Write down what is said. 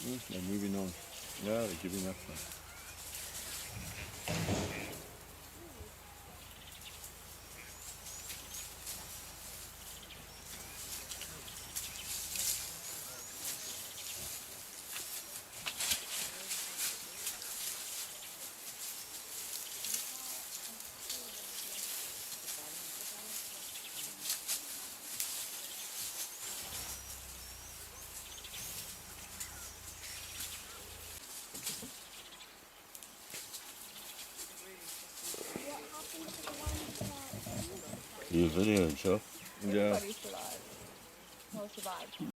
They're moving on. Yeah, they're giving up now. You videoing, Chuck? Yeah. Everybody survived. Well, survived.